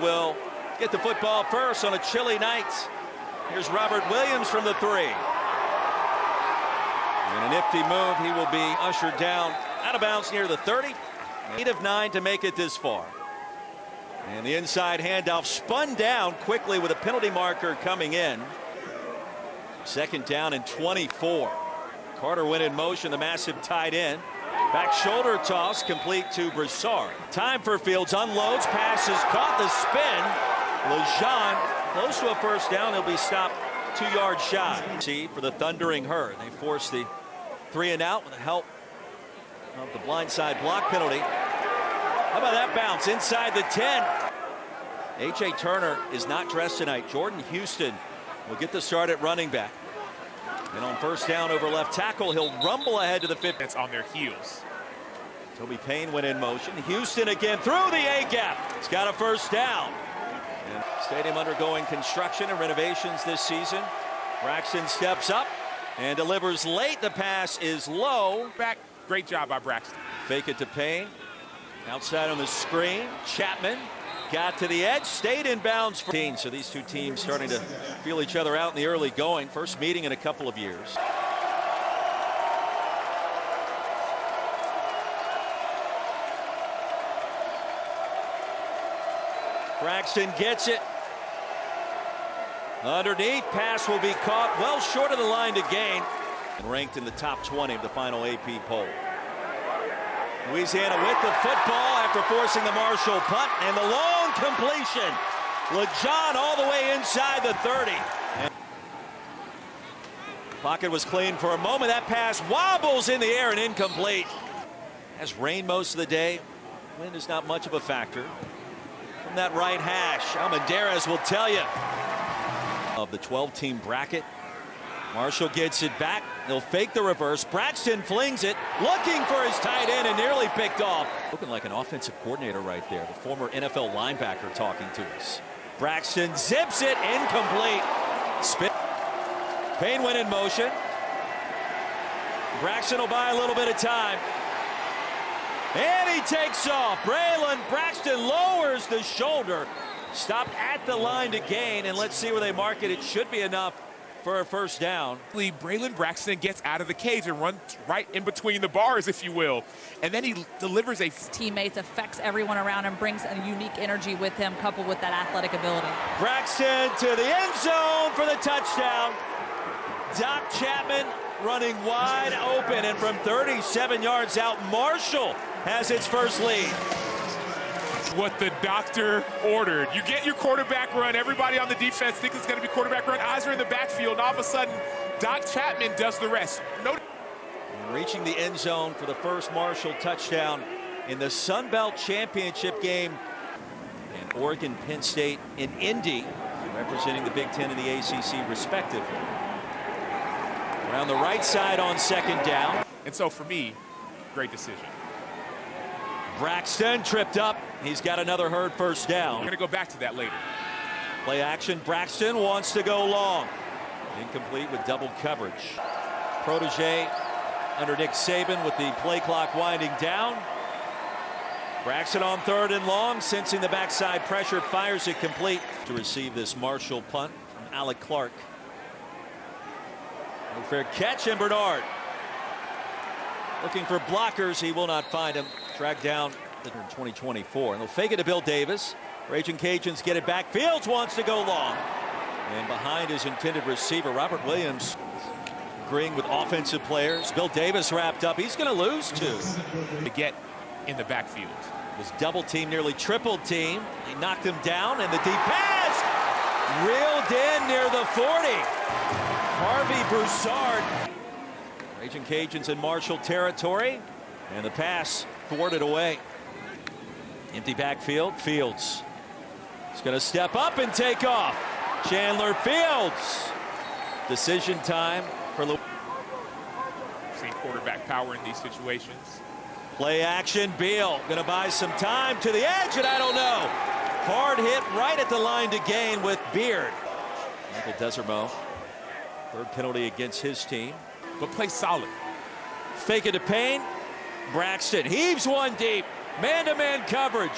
Will get the football first on a chilly night. Here's Robert Williams from the 3. In a nifty move, he will be ushered down out of bounds near the 30. 8 of 9 to make it this far. And the inside handoff spun down quickly with a penalty marker coming in. 2nd down and 24. Carter went in motion, the massive tight end. Back shoulder toss complete to Broussard. Time for Fields, unloads, passes, caught the spin. Lejean close to a first down. He'll be stopped 2 yards shy. See for the Thundering Herd. They force the 3 and out with the help of the blindside block penalty. How about that bounce inside the 10? H.A. Turner is not dressed tonight. Jordan Houston will get the start at running back. And on first down over left tackle, he'll rumble ahead to the 50. It's on their heels. Toby Payne went in motion. Houston again through the A-gap. He's got a first down. And stadium undergoing construction and renovations this season. Braxton steps up and delivers late. The pass is low. Back. Great job by Braxton. Fake it to Payne. Outside on the screen. Chapman got to the edge, stayed in bounds for teams. So these two teams starting to feel each other out in the early going. First meeting in a couple of years. Braxton gets it. Underneath, pass will be caught well short of the line to gain. And ranked in the top 20 of the final AP poll. Louisiana with the football after forcing the Marshall punt, and the long completion. Lejean all the way inside the 30. And pocket was clean for a moment. That pass wobbles in the air and incomplete. Has rained most of the day. Wind is not much of a factor. From that right hash, Almendarez will tell you. Of the 12-team bracket. Marshall gets it back. He'll fake the reverse. Braxton flings it, looking for his tight end, and nearly picked off. Looking like an offensive coordinator right there. The former NFL linebacker talking to us. Braxton zips it, incomplete. Spin. Payne went in motion. Braxton will buy a little bit of time. And he takes off. Braylon Braxton lowers the shoulder. Stopped at the line to gain, and let's see where they mark it. It should be enough for a first down. Braylon Braxton gets out of the cage and runs right in between the bars, if you will. And then he delivers a... Teammates, affects everyone around him, brings a unique energy with him, coupled with that athletic ability. Braxton to the end zone for the touchdown. Doc Chapman running wide open, and from 37 yards out, Marshall has its first lead. What the doctor ordered. You get your quarterback run. Everybody on the defense thinks it's going to be quarterback run. Eyes are in the backfield, and all of a sudden, Doc Chapman does the rest. No. Reaching the end zone for the first Marshall touchdown in the Sun Belt Championship game. And Oregon, Penn State, and Indy representing the Big Ten and the ACC respectively. Around the right side on second down. And so for me, great decision. Braxton tripped up. He's got another Herd first down. We're going to go back to that later. Play action. Braxton wants to go long. Incomplete with double coverage. Protege under Nick Saban with the play clock winding down. Braxton on 3rd and long, sensing the backside pressure, fires it complete to receive this Marshall punt from Alec Clark. No fair catch, and Bernard looking for blockers. He will not find him. Dragged down in 2024. And they'll fake it to Bill Davis. Raging Cajuns get it back. Fields wants to go long. And behind his intended receiver, Robert Williams agreeing with offensive players. Bill Davis wrapped up. He's going to lose 2. To get in the backfield. Was double team, nearly triple team. They knocked him down, and the deep pass reeled in near the 40. Harvey Broussard. Raging Cajuns in Marshall territory, and the pass thwarted away. Empty backfield. Fields is going to step up and take off. Chandler Fields. Decision time for Louisiana. See quarterback power in these situations. Play action. Beal going to buy some time to the edge, and I don't know. Hard hit right at the line to gain with Beard. Michael Desermo. 3rd penalty against his team. But play solid. Fake it to Payne. Braxton heaves one deep. Man-to-man coverage.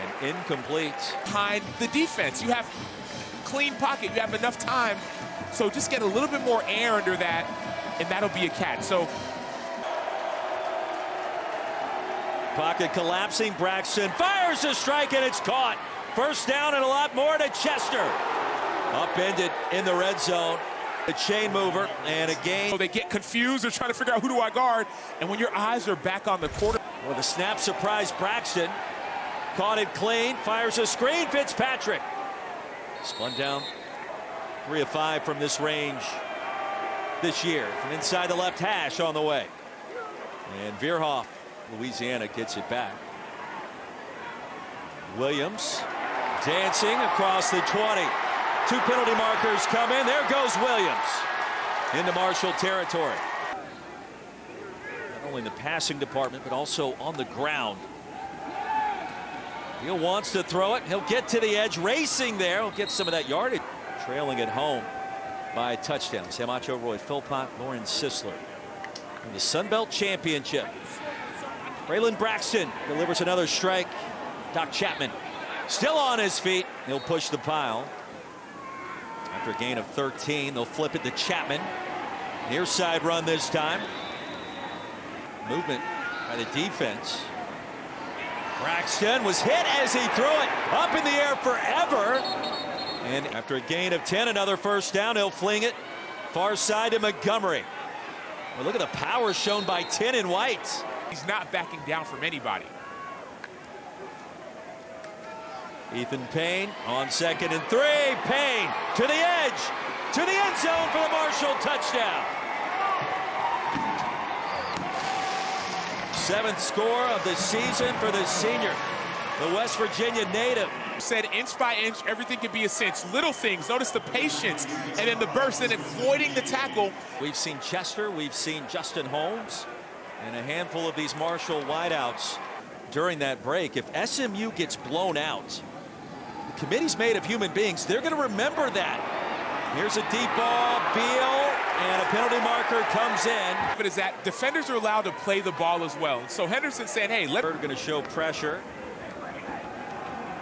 And incomplete. Behind the defense, you have clean pocket, you have enough time, so just get a little bit more air under that, and that'll be a catch. So pocket collapsing. Braxton fires a strike, and it's caught. First down and a lot more to Chester. Upended in the red zone. A chain mover and a gain. So they get confused. They're trying to figure out who do I guard. And when your eyes are back on the quarter. With a snap, surprise Braxton. Caught it clean. Fires a screen. Fitzpatrick. Spun down. 3 of 5 from this range this year. From inside the left hash on the way. And Veerhoff, Louisiana, gets it back. Williams dancing across the 20. 2 penalty markers come in. There goes Williams into Marshall territory. Not only in the passing department, but also on the ground. He wants to throw it. He'll get to the edge, racing there. He'll get some of that yardage. Trailing at home by a touchdown. Samacho, Roy Philpott, Lauren Sisler. In the Sun Belt Championship. Braylon Braxton delivers another strike. Doc Chapman still on his feet. He'll push the pile. After a gain of 13, they'll flip it to Chapman. Near side run this time. Movement by the defense. Braxton was hit as he threw it up in the air forever. And after a gain of 10, another first down. He'll fling it far side to Montgomery. Well, look at the power shown by Tin and White. He's not backing down from anybody. Ethan Payne on 2nd and 3. Payne to the edge, to the end zone for the Marshall touchdown. 7th score of the season for the senior, the West Virginia native. Said inch by inch, everything can be a cinch. Little things, notice the patience, and then the burst, and avoiding the tackle. We've seen Chester, we've seen Justin Holmes, and a handful of these Marshall wideouts during that break. If SMU gets blown out, the committee's made of human beings. They're going to remember that. Here's a deep ball, Beal, and a penalty marker comes in. But is that defenders are allowed to play the ball as well. So Henderson saying, hey, We're going to show pressure.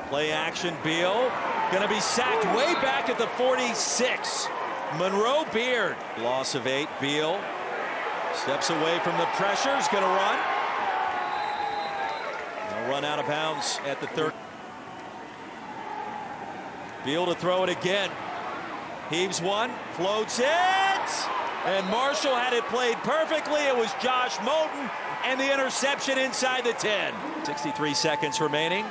Play action, Beal. Going to be sacked way back at the 46. Monroe Beard. Loss of 8. Beal steps away from the pressure. Is going to run. They'll run out of bounds at the 30. Beal to throw it again. Heaves one, floats it, and Marshall had it played perfectly. It was Josh Moulton, and the interception inside the 10. 63 seconds remaining.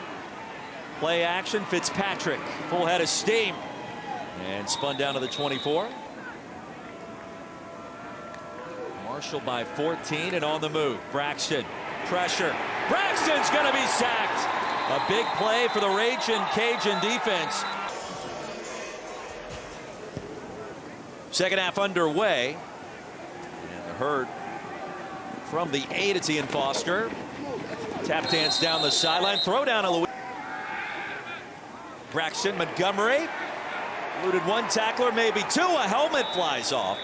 Play action, Fitzpatrick, full head of steam, and spun down to the 24. Marshall by 14 and on the move. Braxton, pressure. Braxton's going to be sacked. A big play for the Ragin' Cajun defense. Second half underway. And the herd from the 8, it's Ian Foster. Tap dance down the sideline. Throw down to Louisiana. Braxton, Montgomery. Eluded 1 tackler, maybe 2. A helmet flies off.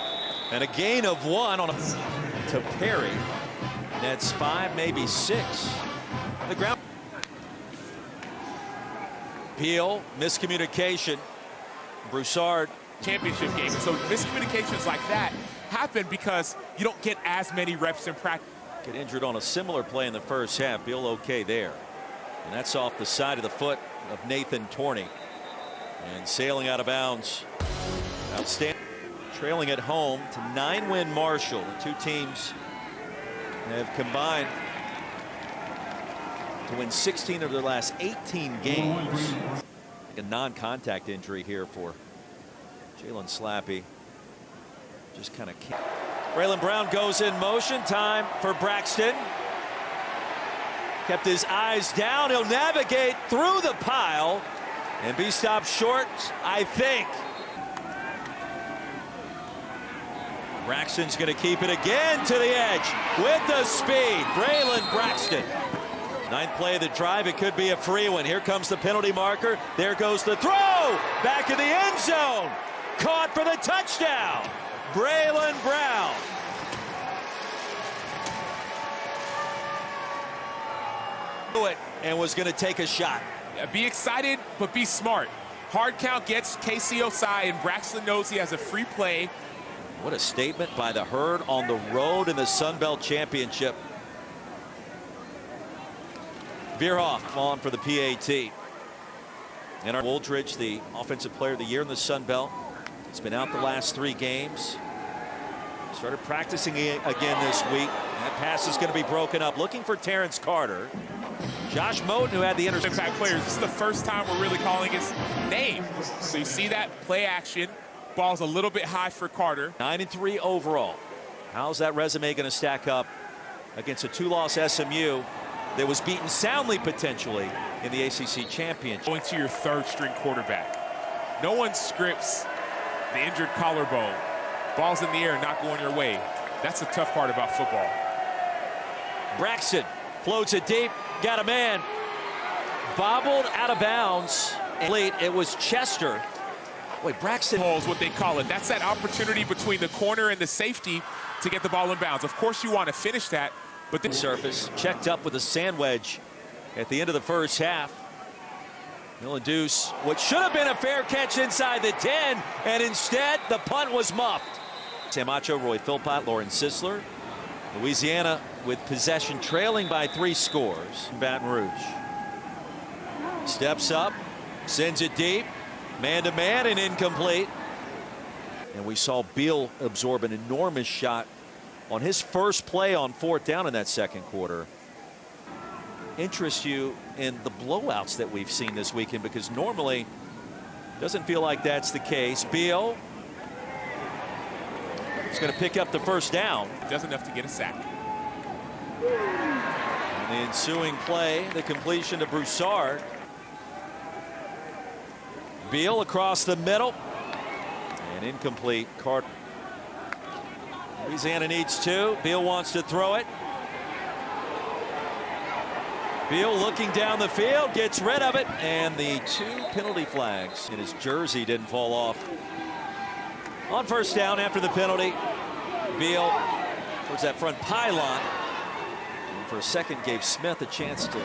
And a gain of 1 on to Perry. Nets 5, maybe 6. On the ground. Peel, miscommunication. Broussard. Championship game. So miscommunications like that happen because you don't get as many reps in practice. Get injured on a similar play in the first half. Bill okay there. And that's off the side of the foot of Nathan Torney. And sailing out of bounds. Outstanding. Trailing at home to 9-win Marshall. The two teams have combined to win 16 of their last 18 games. A non-contact injury here for Jalen Slappy. Just kind of can't. Braylon Brown goes in motion. Time for Braxton. Kept his eyes down. He'll navigate through the pile and be stopped short, I think. Braxton's going to keep it again to the edge with the speed. Braylon Braxton. 9th play of the drive. It could be a free one. Here comes the penalty marker. There goes the throw. Back in the end zone. Caught for the touchdown. Braylon Brown. And was going to take a shot. Be excited, but be smart. Hard count gets KC side, and Braxton knows he has a free play. What a statement by the Herd on the road in the Sun Belt Championship. Veerhoff on for the PAT. And our Wooldridge, the Offensive Player of the Year in the Sun Belt. He's been out the last 3 games. Started practicing again this week. That pass is going to be broken up. Looking for Terrence Carter. Josh Moten, who had the interception. Impact players. This is the first time we're really calling his name. So you see that play action. Ball's a little bit high for Carter. 9-3 overall. How's that resume going to stack up against a 2-loss SMU that was beaten soundly potentially in the ACC Championship? Going to your 3rd-string quarterback. No one scripts the injured collarbone. Ball's in the air, not going your way. That's the tough part about football. Braxton floats it deep, got a man. Bobbled out of bounds. Late, it was Chester. Wait, Braxton. Is what they call it. That's that opportunity between the corner and the safety to get the ball in bounds. Of course, you want to finish that, but the surface checked up with a sand wedge at the end of the first half. He'll induce what should have been a fair catch inside the 10, and instead the punt was muffed. Samacho, Roy Philpott, Lauren Sisler. Louisiana with possession trailing by 3 scores. Baton Rouge. Steps up, sends it deep. Man-to-man and incomplete. And we saw Beal absorb an enormous shot on his first play on 4th down in that second quarter. Interest you in the blowouts that we've seen this weekend, because normally doesn't feel like that's the case. Beal is going to pick up the first down. Does enough to get a sack. And the ensuing play, the completion to Broussard. Beal across the middle and incomplete. Carter. Louisiana needs 2. Beal wants to throw it. Beal looking down the field, gets rid of it, and the 2 penalty flags. And his jersey didn't fall off. On first down after the penalty, Beal towards that front pylon. And for a second gave Smith a chance to.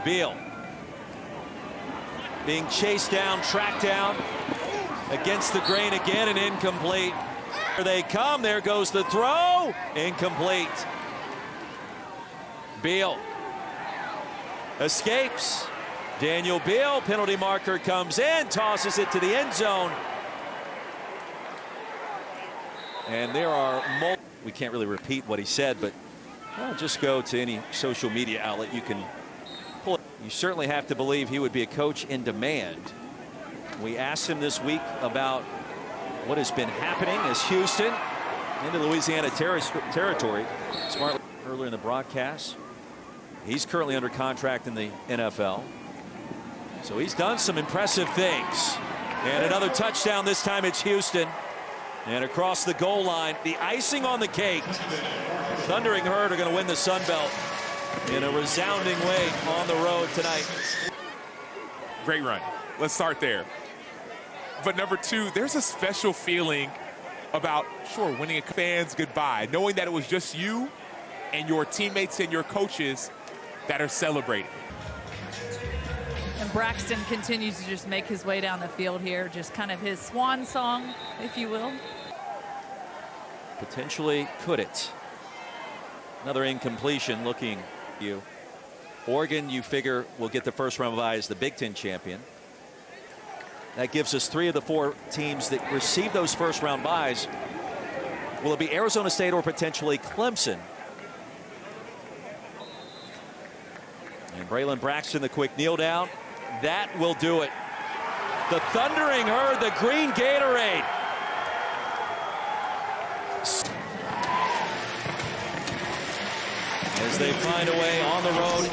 Beal being chased down, tracked down against the grain again, and incomplete. Here they come. There goes the throw. Incomplete. Beal escapes. Daniel Beal, penalty marker, comes in, tosses it to the end zone. And there are multiple. We can't really repeat what he said, but just go to any social media outlet. You can pull it. You certainly have to believe he would be a coach in demand. We asked him this week about what has been happening as Houston into Louisiana territory. Smartly earlier in the broadcast. He's currently under contract in the NFL. So he's done some impressive things. And another touchdown. This time it's Houston. And across the goal line, the icing on the cake. Thundering Herd are going to win the Sun Belt in a resounding way on the road tonight. Great run. Let's start there. But number 2, there's a special feeling about, sure, winning a fans goodbye, knowing that it was just you and your teammates and your coaches that are celebrating. And Braxton continues to just make his way down the field here, just kind of his swan song, if you will. Potentially could it. Another incompletion looking you. Oregon, you figure, will get the first round bye as the Big Ten champion. That gives us 3 of the 4 teams that receive those first round byes. Will it be Arizona State or potentially Clemson? And Braylon Braxton, the quick kneel down. That will do it. The Thundering Herd, the green Gatorade. As they find a way on the road.